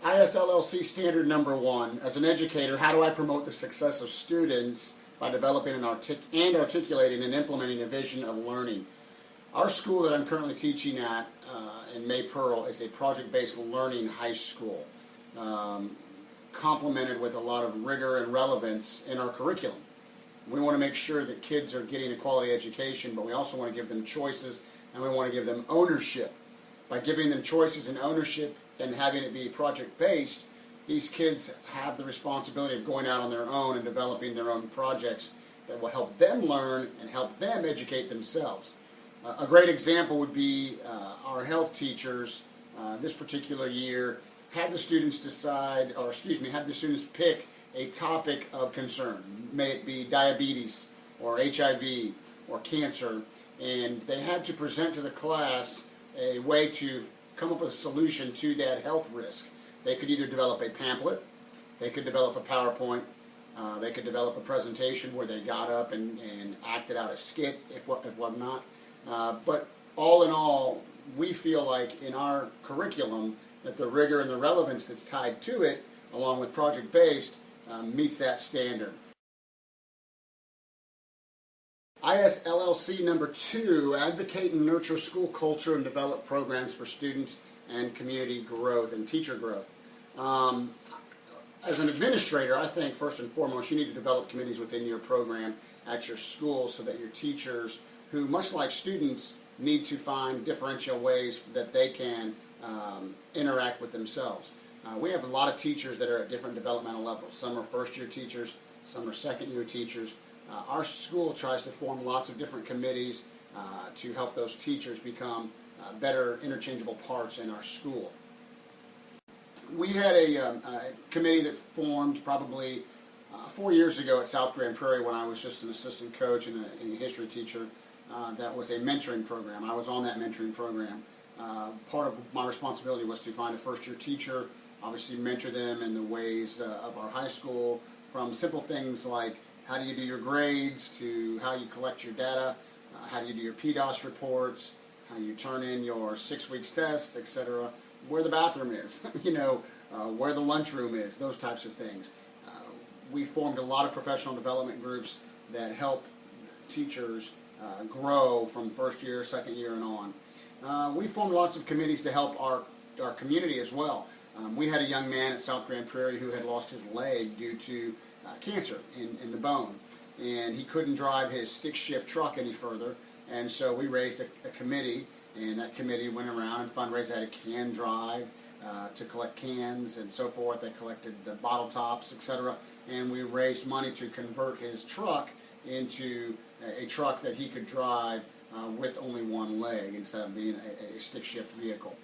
ISLLC standard number 1. As an educator, how do I promote the success of students by developing and articulating and implementing a vision of learning? Our school that I'm currently teaching at in May Pearl is a project-based learning high school, complemented with a lot of rigor and relevance in our curriculum. We want to make sure that kids are getting a quality education, but we also want to give them choices, and we want to give them ownership. By giving them choices and ownership and having it be project-based, these kids have the responsibility of going out on their own and developing their own projects that will help them learn and help them educate themselves. A great example would be our health teachers this particular year had the students had the students pick a topic of concern, may it be diabetes or HIV or cancer, and they had to present to the class a way to come up with a solution to that health risk. They could either develop a pamphlet, they could develop a PowerPoint, they could develop a presentation where they got up and acted out a skit, if whatnot. But all in all, we feel like in our curriculum that the rigor and the relevance that's tied to it, along with project-based, meets that standard. ISLLC number 2, advocate and nurture school culture and develop programs for students and community growth and teacher growth. As an administrator, I think first and foremost you need to develop committees within your program at your school so that your teachers, who much like students, need to find differential ways that they can interact with themselves. We have a lot of teachers that are at different developmental levels. Some are first-year teachers, some are second-year teachers. Our school tries to form lots of different committees to help those teachers become better interchangeable parts in our school. We had a committee that formed probably 4 years ago at South Grand Prairie when I was just an assistant coach and a history teacher. That was a mentoring program. I was on that mentoring program. Part of my responsibility was to find a first-year teacher, obviously mentor them in the ways of our high school, from simple things like how do you do your grades to how you collect your data, how do you do your PDOS reports, how you turn in your 6 weeks test, etc., where the bathroom is, where the lunchroom is, those types of things. We formed a lot of professional development groups that help teachers grow from first year, second year, and on. We formed lots of committees to help our community as well. We had a young man at South Grand Prairie who had lost his leg due to cancer in the bone, and he couldn't drive his stick shift truck any further, and so we raised a committee, and that committee went around and fundraised. They had a can drive to collect cans and so forth. They collected the bottle tops, etc., and we raised money to convert his truck into a truck that he could drive with only one leg instead of being a stick shift vehicle.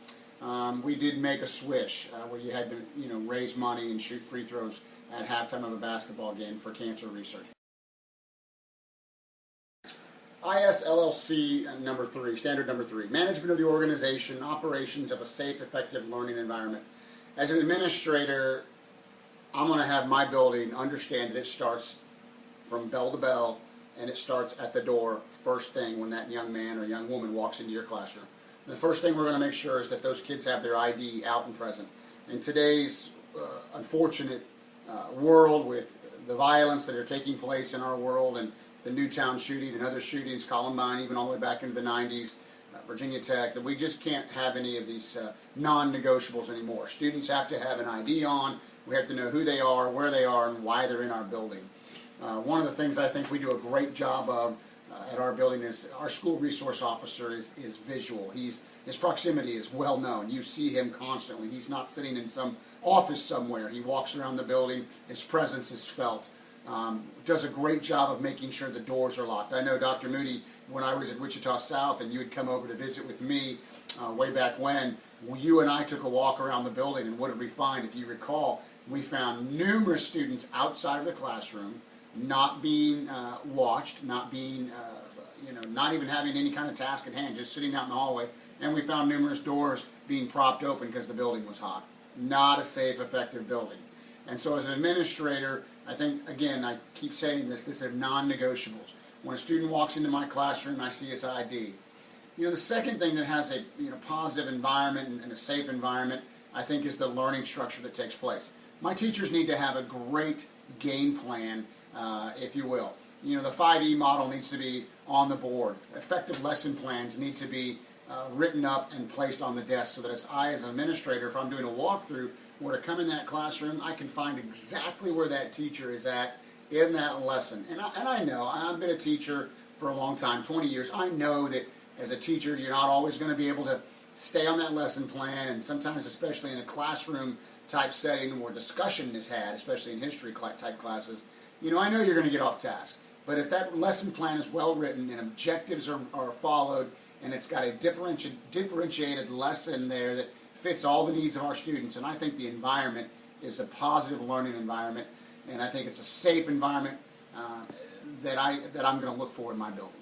We did make a swish where you had to raise money and shoot free throws at halftime of a basketball game for cancer research. ISLLC number 3, standard number 3, management of the organization, operations of a safe, effective learning environment. As an administrator, I'm going to have my building understand that it starts from bell to bell, and it starts at the door first thing when that young man or young woman walks into your classroom. The first thing we're going to make sure is that those kids have their ID out and present. In today's unfortunate world, with the violence that are taking place in our world and the Newtown shooting and other shootings, Columbine, even all the way back into the 90s, Virginia Tech, that we just can't have any of these non-negotiables anymore. Students have to have an ID on. We have to know who they are, where they are, and why they're in our building. One of the things I think we do a great job of at our building is our school resource officer is visual. His proximity is well known. You see him constantly. He's not sitting in some office somewhere. He walks around the building. His presence is felt. Does a great job of making sure the doors are locked. I know Dr. Moody, when I was at Wichita South and you had come over to visit with me way back when, you and I took a walk around the building, and what did we find? If you recall, we found numerous students outside of the classroom, not being watched, not being, not even having any kind of task at hand, just sitting out in the hallway. And we found numerous doors being propped open because the building was hot. Not a safe, effective building. And so as an administrator, I think, again, I keep saying this, these are non-negotiables. When a student walks into my classroom, I see his ID. The second thing that has a positive environment and a safe environment I think, is the learning structure that takes place. My teachers need to have a great game plan, if you will. You know, the 5E model needs to be on the board. Effective lesson plans need to be written up and placed on the desk so that as an administrator, if I'm doing a walkthrough, where to come in that classroom, I can find exactly where that teacher is at in that lesson. And I know, I've been a teacher for a long time, 20 years. I know that as a teacher, you're not always going to be able to stay on that lesson plan, and sometimes, especially in a classroom type setting where discussion is had, especially in history type classes, you know, I know you're going to get off task. But if that lesson plan is well written and objectives are followed, and it's got a differentiated lesson there that fits all the needs of our students, and I think the environment is a positive learning environment, and I think it's a safe environment that I'm going to look for in my building.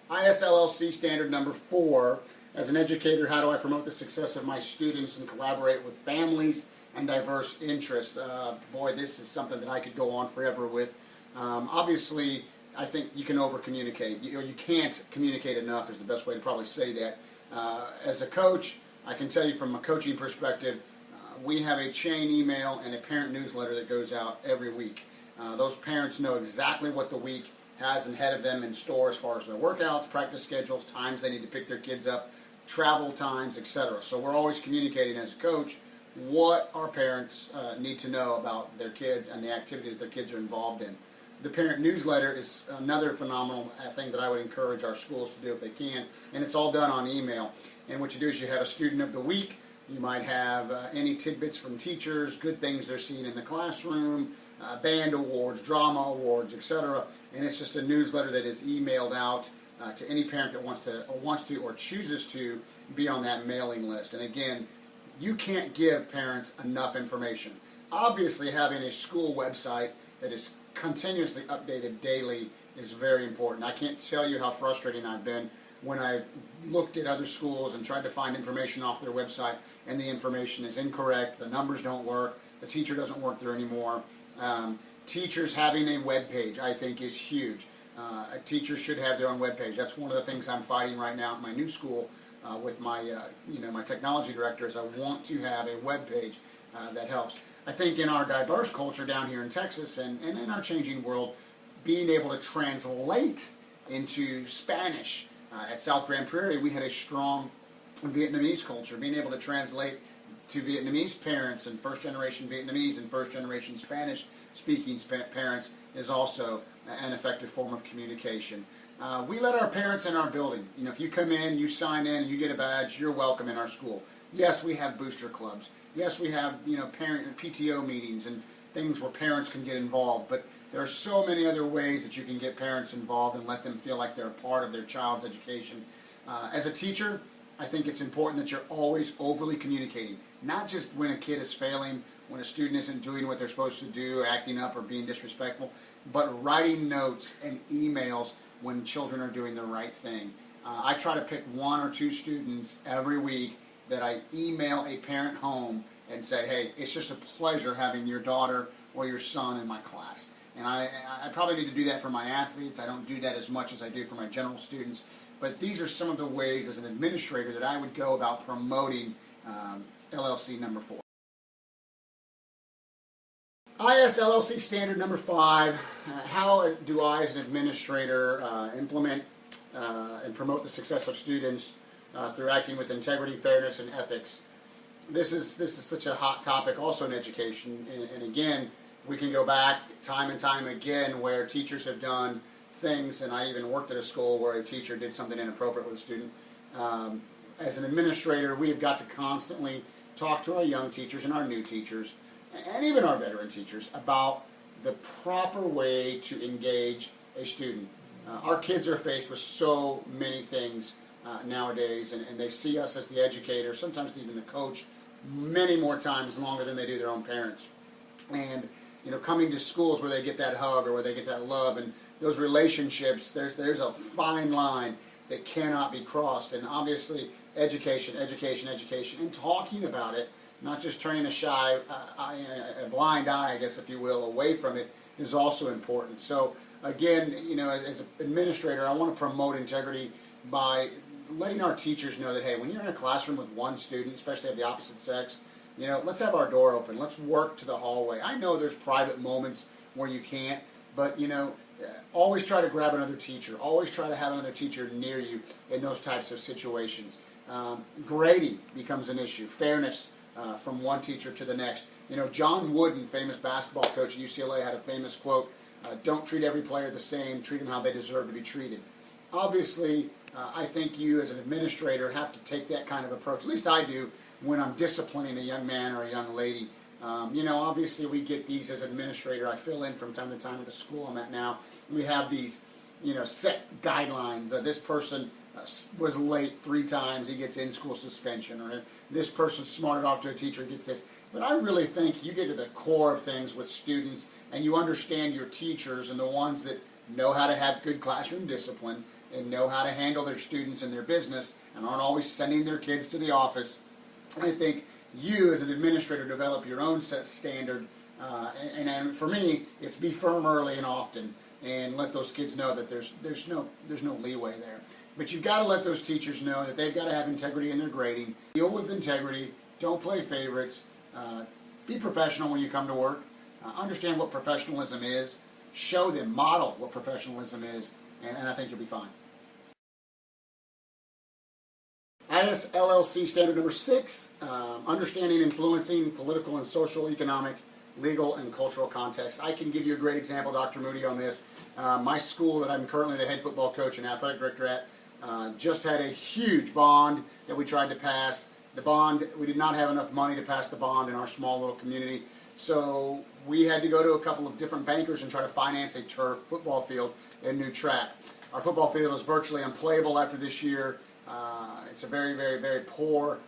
ISLLC standard number 4. As an educator, how do I promote the success of my students and collaborate with families and diverse interests? Boy, this is something that I could go on forever with. Obviously, I think you can over-communicate. You can't communicate enough is the best way to probably say that. As a coach, I can tell you from a coaching perspective, we have a chain email and a parent newsletter that goes out every week. Those parents know exactly what the week has ahead of them in store as far as their workouts, practice schedules, times they need to pick their kids up, travel times, etc. So we're always communicating as a coach what our parents need to know about their kids and the activity that their kids are involved in. The parent newsletter is another phenomenal thing that I would encourage our schools to do if they can, and it's all done on email. And what you do is you have a student of the week. You might have any tidbits from teachers, good things they're seeing in the classroom, band awards, drama awards, etc. And it's just a newsletter that is emailed out to any parent that wants to or chooses to be on that mailing list. And again, you can't give parents enough information. Obviously, having a school website that is continuously updated daily is very important. I can't tell you how frustrating I've been when I've looked at other schools and tried to find information off their website and the information is incorrect, the numbers don't work, the teacher doesn't work there anymore. Teachers having a web page, I think, is huge. Teachers should have their own web page. That's one of the things I'm fighting right now at my new school with my my technology directors. I want to have a web page that helps. I think in our diverse culture down here in Texas and in our changing world, being able to translate into Spanish. At South Grand Prairie, we had a strong Vietnamese culture. Being able to translate to Vietnamese parents and first-generation Vietnamese and first-generation Spanish-speaking parents is also an effective form of communication. We let our parents in our building. You know, if you come in, you sign in, you get a badge, you're welcome in our school. Yes, we have booster clubs. Yes, we have parent PTO meetings and things where parents can get involved. But there are so many other ways that you can get parents involved and let them feel like they're a part of their child's education. As a teacher, I think it's important that you're always overly communicating. Not just when a kid is failing, when a student isn't doing what they're supposed to do, acting up or being disrespectful, but writing notes and emails when children are doing the right thing. I try to pick 1 or 2 students every week that I email a parent home and say, hey, it's just a pleasure having your daughter or your son in my class. And I probably need to do that for my athletes. I don't do that as much as I do for my general students. But these are some of the ways as an administrator that I would go about promoting LLC number 4. ISLLC standard number 5. How do I as an administrator implement and promote the success of students through acting with integrity, fairness, and ethics? This is such a hot topic also in education. And again, we can go back time and time again where teachers have done things, and I even worked at a school where a teacher did something inappropriate with a student. As an administrator, we have got to constantly talk to our young teachers and our new teachers, and even our veteran teachers, about the proper way to engage a student. Our kids are faced with so many things nowadays, and they see us as the educator, sometimes even the coach, many more times longer than they do their own parents. And coming to schools where they get that hug or where they get that love and those relationships, there's a fine line that cannot be crossed. And obviously, education, and talking about it, not just turning a blind eye, I guess, if you will, away from it, is also important. So again, as an administrator, I want to promote integrity by letting our teachers know that, hey, when you're in a classroom with one student, especially of the opposite sex, let's have our door open. Let's work to the hallway. I know there's private moments where you can't, but always try to grab another teacher. Always try to have another teacher near you in those types of situations. Grading becomes an issue. Fairness from one teacher to the next. John Wooden, famous basketball coach at UCLA, had a famous quote, don't treat every player the same, treat them how they deserve to be treated. Obviously, I think you as an administrator have to take that kind of approach. At least I do when I'm disciplining a young man or a young lady. Obviously we get these as an administrator. I fill in from time to time at the school I'm at now. We have these, set guidelines. This person was late 3 times, he gets in-school suspension, or this person smarted off to a teacher, gets this. But I really think you get to the core of things with students, and you understand your teachers and the ones that know how to have good classroom discipline and know how to handle their students and their business and aren't always sending their kids to the office. I think you as an administrator develop your own set standard, and for me, it's be firm early and often, and let those kids know that there's no leeway there. But you've got to let those teachers know that they've got to have integrity in their grading. Deal with integrity. Don't play favorites. Be professional when you come to work. Understand what professionalism is. Show them, model what professionalism is, and I think you'll be fine. ISLLC standard number 6, understanding influencing political and social, economic, legal, and cultural context. I can give you a great example, Dr. Moody, on this. My school that I'm currently the head football coach and athletic director at just had a huge bond that we tried to pass. The bond, we did not have enough money to pass the bond in our small little community, so we had to go to a couple of different bankers and try to finance a turf football field and new track. Our football field is virtually unplayable after this year. It's a very, very, very poor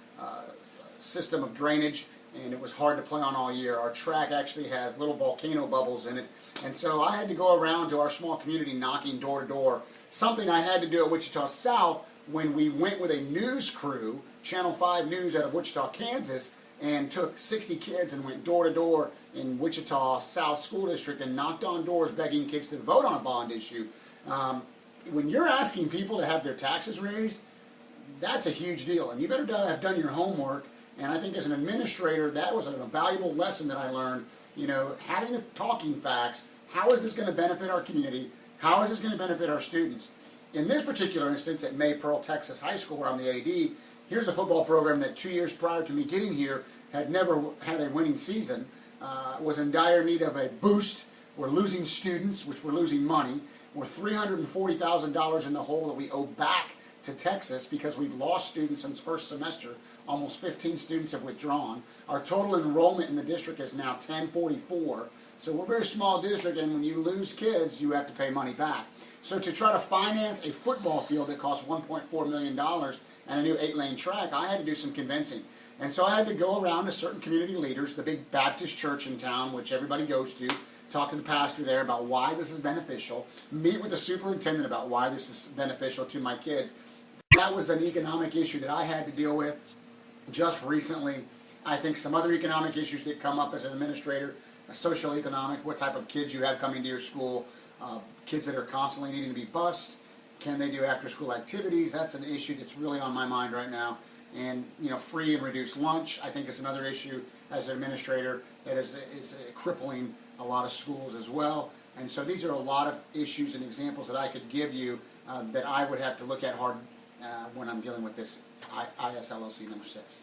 system of drainage, and it was hard to play on all year. Our track actually has little volcano bubbles in it, and so I had to go around to our small community knocking door to door, something I had to do at Wichita South when we went with a news crew, Channel 5 News out of Wichita, Kansas, and took 60 kids and went door to door in Wichita South School District and knocked on doors begging kids to vote on a bond issue. When you're asking people to have their taxes raised, that's a huge deal, and you better have done your homework. And I think as an administrator, that was a valuable lesson that I learned. Having the talking facts. How is this going to benefit our community? How is this going to benefit our students? In this particular instance at May Pearl, Texas High School, where I'm the AD, here's a football program that 2 years prior to me getting here had never had a winning season, was in dire need of a boost. We're losing students, which we're losing money. We're $340,000 in the hole that we owe back to Texas because we've lost students since first semester. Almost 15 students have withdrawn. Our total enrollment in the district is now 1044. So we're a very small district, and when you lose kids, you have to pay money back. So to try to finance a football field that costs $1.4 million and a new 8-lane track, I had to do some convincing. And so I had to go around to certain community leaders, the big Baptist church in town, which everybody goes to, talk to the pastor there about why this is beneficial, meet with the superintendent about why this is beneficial to my kids. That was an economic issue that I had to deal with just recently. I think some other economic issues that come up as an administrator, social economic, what type of kids you have coming to your school, kids that are constantly needing to be bused, can they do after school activities? That's an issue that's really on my mind right now. And free and reduced lunch, I think, is another issue as an administrator that is crippling a lot of schools as well. And so these are a lot of issues and examples that I could give you that I would have to look at hard when I'm dealing with this ISLLC number 6.